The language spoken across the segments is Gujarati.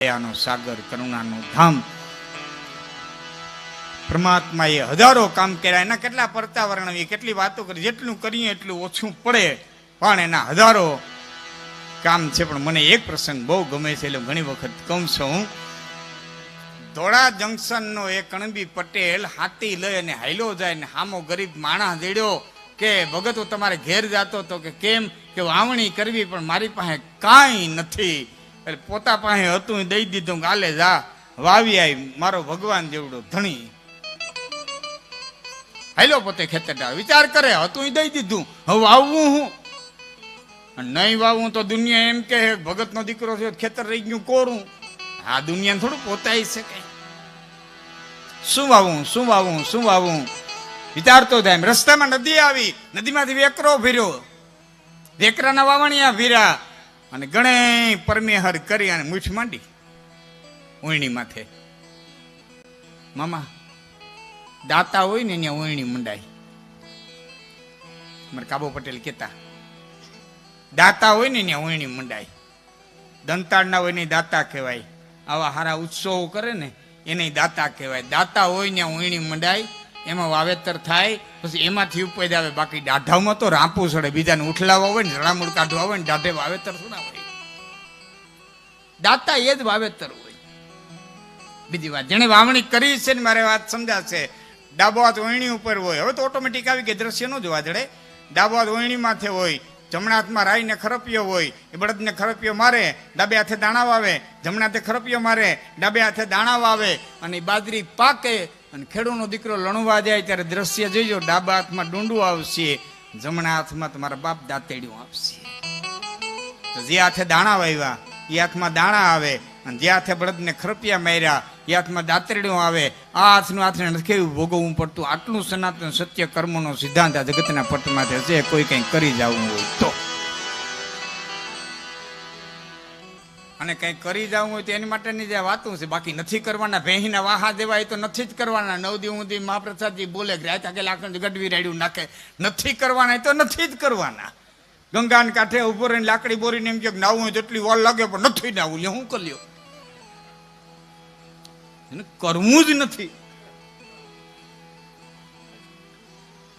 દયાનો સાગર, કરુણાનું ધામ. પરમાત્માએ હજારો કામ કર્યા, એના કેટલા પરચા વર્ણવી, કેટલી વાતો કરી, જેટલું કરીએ એટલું ઓછું પડે, પણ એના હજારો કામ છે. પણ મને એક પ્રસંગ બહુ ગમે છે, એટલે ઘણી વખત કહું છું. ધોળા જંકશનનો એક કણબી પટેલ હાથી લઈ અને હાઈલો જાય ને હામો ગરીબ માણસ દેડ્યો કે ભગત હું તમારે ઘેર જાતો તો કે કેમ કે વાવણી કરવી પણ મારી પાસે કાંઈ નથી. એટલે પોતા પાસે હતું દઈ દીધું, ગાલે જા વાવી આવી, મારો ભગવાન જેવડો ધણી. હાઈલો પોતે ખેતર વિચાર કરે, હતું દઈ દીધું, હવે વાવવું હું? નહીં વાવું તો દુનિયા એમ કે ભગત નો દીકરો છે, ખેતર રહી ગયું કોરું. આ દુનિયા થોડું પોતાઈ શકે. શું વાવું, શું વાવું, શું વાવું વિચારતો થાય. રસ્તામાં નદી આવી, નદીમાંથી વેકરો ભર્યો, વેકરાના વાવણિયા ભીરા અને ગણે પરમેહર કરી અને મૂઠ માંડી ઓયણી માથે. મામા દાતા હોય ને ત્યાં ઓયણી મંડાય. મારે કાબો પટેલ કેતા દાતા હોય ને ત્યાં ઓયણી મંડાય. દંતાળના હોય ને દાતા કહેવાય. આવા હારા ઉત્સવો કરે ને એને દાતા કહેવાય. દાતા હોય ને ઓયણી મંડાય, એમાં વાવેતર થાય, પછી એમાંથી ઉપજ આવે. બાકી દાઢામાં તો રાંપું ચડે, બીજાને ઉઠલાવા હોય ને રણામૂળ કાઢવા હોય ને દાઢે વાવેતર થોડા હોય. દાતા એ જ વાવેતર હોય. બીજી વાત, જેને વાવણી કરી છે ને મારે વાત સમજાશે. ડાબો હાથ ઓયણી ઉપર હોય, હવે તો ઓટોમેટિક આવી કે દ્રશ્ય ન જોવા જડે. ડાબો હાથ ઓયણી માથે હોય, જમણા હાથમાં રાઈને ખરપિયો હોય, એ બળદને ખરપિયો મારે, ડાબે હાથે દાણા વાવે, જમણા હાથે ખરપિયો મારે, ડાબે હાથે દાણા વાવે અને બાજરી પાકે અને ખેડૂતનો દીકરો લણવા જાય ત્યારે દ્રશ્ય જોઈજો. ડાબા હાથમાં ડુંડું આવશે, જમણા હાથમાં તમારા બાપ દાંતેડ્યું આવશે. તો જે હાથે દાણા વાવ્યા એ હાથમાં દાણા આવે, અને જે હાથે બળદને ખરપિયા માર્યા એ હાથમાં દાંતરડ્યું આવે. આ હાથનું હાથને નથી ભોગવવું પડતું. આટલું સનાતન સત્ય કર્મનો સિદ્ધાંત આ જગતના પટમાં છે. કોઈ કંઈ કરી જવું હોય તો, અને કંઈ કરી જવું હોય તો એની માટેની જે વાતું છે. બાકી નથી કરવાના. ભેહીના વાહા દેવાય તો નથી જ કરવાના. 9 દી સુધી મહાપ્રસાદજી બોલે રાતા કે લાકડ ગઢવી રાડ્યું નાખે. નથી કરવાના તો નથી જ કરવાના. ગંગાને કાંઠે ઉભો રહીને લાકડી બોરીને એમ કે નાવું હોય તો એટલી વાર લાગે, પણ નથી નાવું. લે હું કર્યો, એને કરવું જ નથી.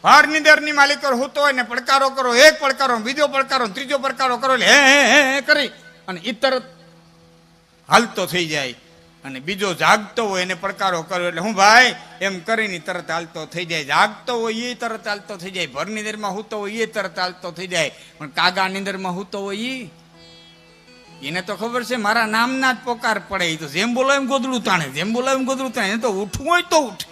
ભાર નિંદરની માલિકો હોતો હોય ને પડકારો કરો, એક પડકારો, બીજો પડકારો, ત્રીજો પડકારો કરો, એટલે હે કરી અને ઈ તરત હાલતો થઈ જાય. અને બીજો જાગતો હોય એને પડકારો કર્યો એટલે હું ભાઈ એમ કરીને તરત હાલતો થઈ જાય. જાગતો હોય એ તરત હાલતો થઈ જાય. ભર નિંદરમાં હૂતો હોય એ તરત હાલતો થઈ જાય. પણ કાગા નિંદરમાં હૂતો હોય એને તો ખબર છે મારા નામના જ પોકાર પડે. એ તો જેમ બોલો એમ ગોદડું તાણે, જેમ બોલો એમ ગોદડું તાણે. એને તો ઉઠવું હોય તો ઉઠે.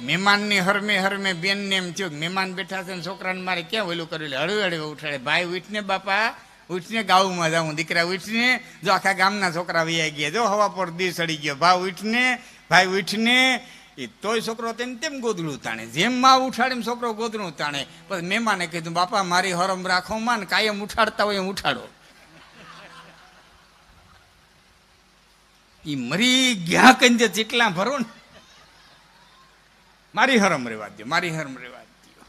મહેમાનની હરમે હરમે બેન ને એમ થયું, મહેમાન બેઠા છે ને છોકરાને મારે ક્યાં ઓલું કર્યું, હળવે હળવે ઉઠાડે. ભાઈ ઉઠને બાપા, ઉઠને ગાઉમાં જાઉં. દીકરા ઉઠને, જો આખા ગામના છોકરા વૈયા ગયા, જો હવા પર દી સડી ગયો. ભાઈ ઉઠને, ભાઈ ઉઠને. એ તોય છોકરો તેમ તેમ ગોદડું તાણે, જેમ માં ઉઠાડે એમ છોકરો ગોદડું તાણે. પછી મહેમાને કીધું બાપા મારી હરમ રાખો માં, કાયમ ઉઠાડતા હોય એમ ઉઠાડો. એ મરી ગયા કઈ જે જેટલા ભરો ને મારી હરમ રેવા દો, મારી હરમ રેવા દો.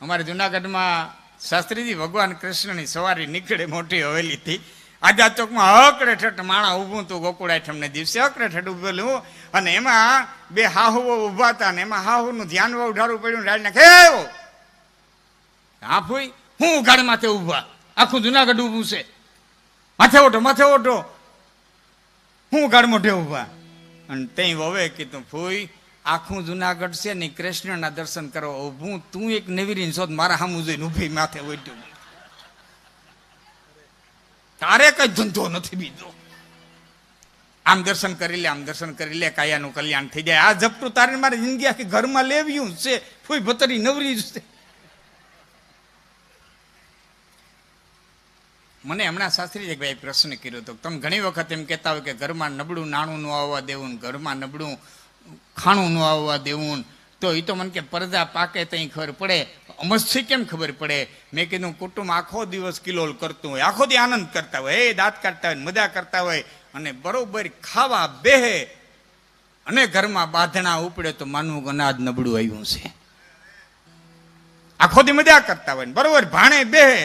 અમારે જુનાગઢમાં શાસ્ત્રીજી ભગવાન કૃષ્ણની સવારી નીકળે મોટી હવેલીથી. આઝાદ ચોકમાં હકડે ઠેઠ માણા ઊભું હતું ગોકુળ આઠમને દિવસે. હકડે ઠેઠ ઉભેલું અને એમાં બે હાહુઓ ઉભા હતા ને એમાં હાહુનું ધ્યાન ઉઢાડવું પડ્યું. રાજ નાખે હા ફૂઈ હું ઉઘાડ માથે ઉભા, આખું જુનાગઢ ઉભું છે. માથે ઓઢો, માથે ઓઢો, હું ઉઘાડ મોઢે ઉભા. અને તઈ વવે કીધું ફૂઈ આખું જુનાગઢ છે ને કૃષ્ણના દર્શન કરવા ઊભું, તું એક નવીરીન શોધ મારા સામું જોઈને ઉભી માથે ઓઢ્યું. તારે કઈ ધંધો નથી બીજો. આમ દર્શન કરી લે, આમ દર્શન કરી લે, કાયાનું કલ્યાણ થઈ જાય. આ ઝપટું તારે મારી જિંદગી આખી ઘરમાં લેવ્યું છે. ફૂઈ ભતરી નવરી જ છે. મને હમણાં શાસ્ત્રીજી ભાઈ પ્રશ્ન કર્યો હતો. તમે ઘણી વખત એમ કહેતા હોય કે ઘરમાં નબળું નાણું ન આવવા દેવું, ઘરમાં નબળું ખાણું ન આવવા દેવું. તો એ તો મને કે પરદા પાકે ત્યાં ખબર પડે, અમસ્થી કેમ ખબર પડે? મેં કીધું કુટુંબ આખો દિવસ કિલોલ કરતું હોય, આખો દી આનંદ કરતા હોય, એ દાંત કાઢતા હોય, મજા કરતા હોય અને બરોબર ખાવા બેહે અને ઘરમાં બાંધણા ઉપડે તો માનવું અનાજ નબળું આવ્યું છે. આખો દી મજા કરતા હોય ને બરોબર ભાણે બેહે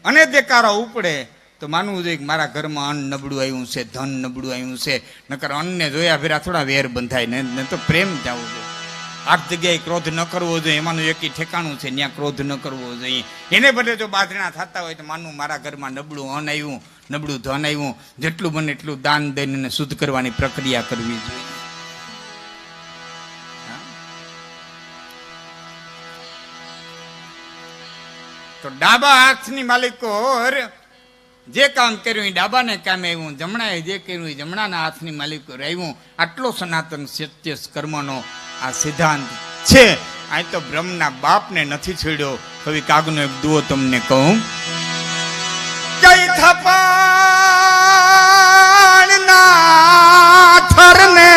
અને દેકારો ઉપડે તો માનવું જોઈએ કે મારા ઘરમાં અન્ન નબળું આવ્યું છે, ધન નબળું આવ્યું છે. નકર અન્નને જોયા ફેરા થોડા વેર બંધાય ને તો પ્રેમ જવું જોઈએ. આ જગ્યાએ ક્રોધ ન કરવો જોઈએ, એમાંનું એક ઠેકાણું છે, ત્યાં ક્રોધ ન કરવો જોઈએ. એને બદલે જો બાજણા થતા હોય તો માનવું મારા ઘરમાં નબળું અન્ન આવ્યું, નબળું ધન આવ્યું, જેટલું બને એટલું દાન દઈને શુદ્ધ કરવાની પ્રક્રિયા કરવી જોઈએ. તો ડાબા હાથની માલિકો જે કામ કર્યું એ ડાબાને કામે આવ્યું, જમણાએ જે કર્યું એ જમણાના હાથની માલિકો રહ્યું. આટલો સનાતન સત્ય કર્મનો આ સિદ્ધાંત છે. આ તો બ્રહ્મના બાપને નથી છોડ્યો. કવિ કાગનો એક દુઓ તમને કહું. જય થપાણના થરને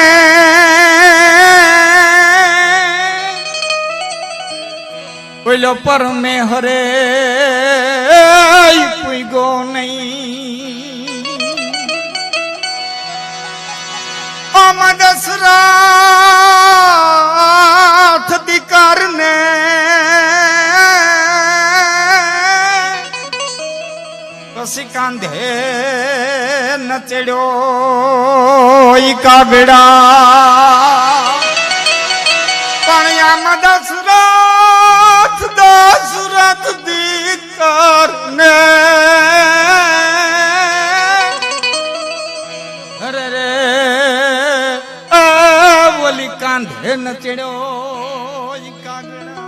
ઓલો પરમે હરે પૂગો નહીં. દશરથ દીકરને પછી કાંધે ન ચડ્યો ઈ કાગડા. પણ આમ દશરથ દીકરને અરે રે ઓલી કાંધે ન ચડ્યો ઈ કાગડા.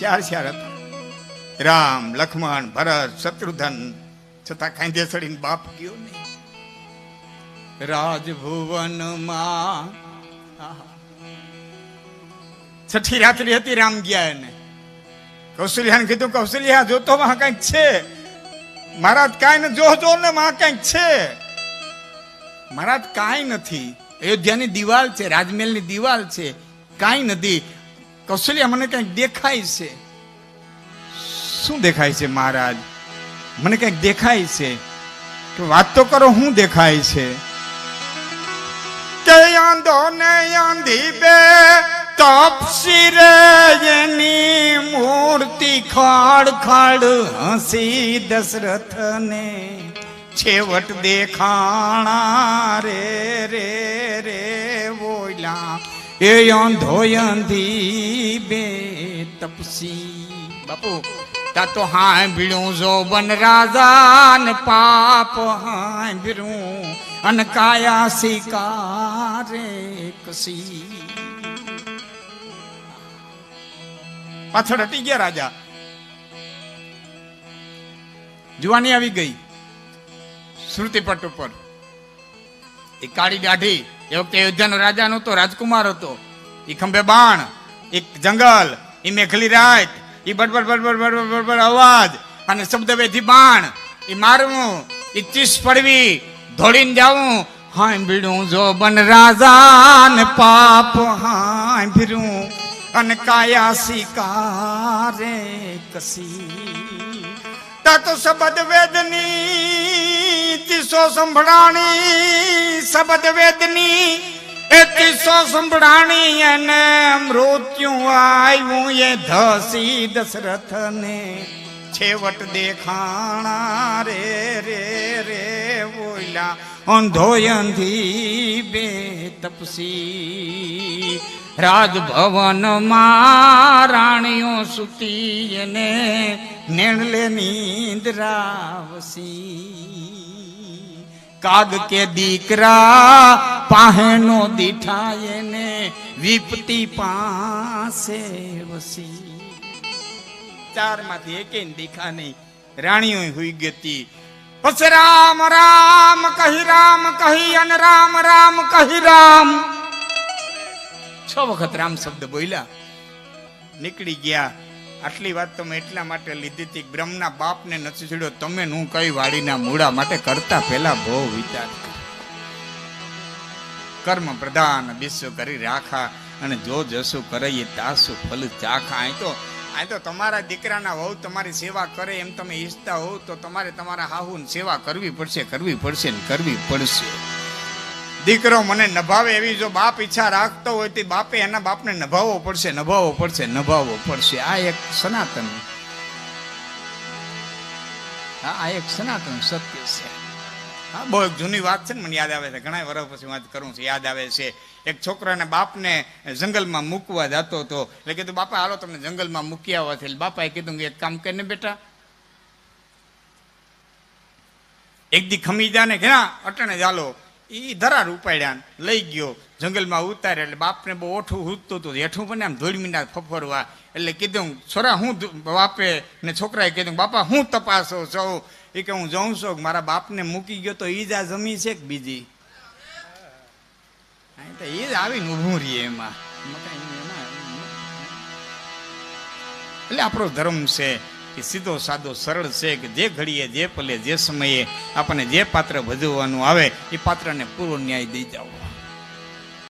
ચાર હતા, રામ, લક્ષ્મણ, ભરત, શત્રુઘ્ન. છતાં કાંધે ચડીને બાપ ગયો નહીં. રાજભુવનમાં છઠ્ઠી રાત્રિ હતી, રામ ગયા એને કૌશલ્યાને કીધું, કૌશલ્યા જોતો માં કઈક છે. મહારાજ કાંઈ ને જોજો ને માં કઈક છે. મહારાજ કાંઈ નથી. અયોધ્યાની દિવાલ છે, રાજમહેલની દિવાલ છે, કાંઈ નથી. કૌશલ્યા મને કઈક દેખાય છે. શું દેખાય છે મહારાજ? મને કઈક દેખાય છે. તો વાત તો કરો, શું દેખાય છે? કે આંધો ને આંધી બે તપસી રે એની મૂર્તિ ખાડ ખાડ હસી દશરથ ને છેવટ દેખાણા રે રે રે બોલા એ આંધો આંધી બે તપસી. બાપુ તા તો હાંભળ્યું જો બન રાજા ને પાપ હાંભળ્યું અન કાયા શિકારે કસી. પાછળ હટી ગયા રાજા. જુવાની આવી ગઈ શ્રુતિપટ ઉપર. એ કાળી દાઢી, એ વખતે અયોધ્યાનો રાજા નહોતો, રાજકુમાર હતો. એ ખંભે બાણ, એક જંગલ, એ મેઘલી રાત, એ બડબડ બડબડ બડબડ બડબડ અવાજ અને શબ્દવેધી બાણ, એ મારવું, એ ચીસ પડવી, ધોડીને જાવું. હાંભળ્યું જો બન રાજા ને પાપ હાંભળ્યું અને કાયા શિકારે કસી. તા તો શબ્દ વેદની તીસો સંભળાણી, શબ્દ વેદની એ તીસો સંભળાણી અને મૃત્યુ આવ્યું એ ધસી દશરથ ને છેવટ દેખાણા રે રે રે બોલ્યા અંધો અંધી બે તપસી. રાજભવન માં રાણીઓ સુતી એને નેણલે નિંદ્રાવસી. કાગ કે દીકરા પાહેનો દીઠા એને વિપતી પાસે વસી. ચાર માંથી એકેય દીખા નહીં, રાણીઓ હુઈ ગતી. પછી રામ રામ કહી અને રામ રામ કહી રામ. 6 વખત રામ શબ્દ બોલ્યા, નીકળી ગયા. આટલી વાત તમે એટલા માટે લીધી હતી, બ્રહ્મના બાપને નથી છોડ્યો. તમે હું કઈ વાડીના મૂળા માટે કરતા પહેલા બહુ વિચાર. કર્મ પ્રધાન વિશ્વ કરી રાખા અને જો જસુ કરે એ તાસુ ફલ ચાખા. આ તો તમારા દીકરાના વહુ તમારી સેવા કરે એમ તમે ઈચ્છતા હોવ તો તમારે તમારા હાહુની સેવા કરવી પડશે ને કરવી પડશે. દીકરો મને નભાવે એવી જો બાપ ઈચ્છા રાખતો હોય તો બાપે એના બાપને નભાવવો પડશે, નભાવવો પડશે, નભાવવો પડશે. આ એક સનાતન, આ એક સનાતન સત્ય છે. હા, બહુ એક જૂની વાત છે ને, મને યાદ આવે છે, ઘણા વર્ષ પછી વાત કરું છું, યાદ આવે છે. એક છોકરાને બાપને જંગલમાં મૂકવા જતો હતો, એટલે કીધું બાપા હાલો તમને જંગલમાં મૂકી આવવાથી. એટલે બાપાએ કીધું કે એક કામ કરીને બેટા, એક દી ખમી જા ને ઘણા અટણે ચાલો. એ ધરાર ઉપાડ્યા, લઈ ગયો, જંગલમાં ઉતારે. એટલે બાપને બહુ ઓઠું હૂતું હતું, હેઠું બને આમ ધોળી મીંડા ફફરવા. એટલે કીધું છોરા હું, બાપે ને છોકરાએ કીધું બાપા હું તપાસો છો? એ કે હું જાઉં છું, મારા બાપને મૂકી ગયો તો ઈ જ આ જમી છે કે બીજી? એ જ આવીને ઊભું રહીએ એમાં. એટલે આપણો ધર્મ છે કે સીધો સાદો સરળ છે કે જે ઘડીએ, જે પલે, જે સમયે આપણને જે પાત્ર ભજવવાનું આવે એ પાત્રને પૂરો ન્યાય દઈ જાઓ.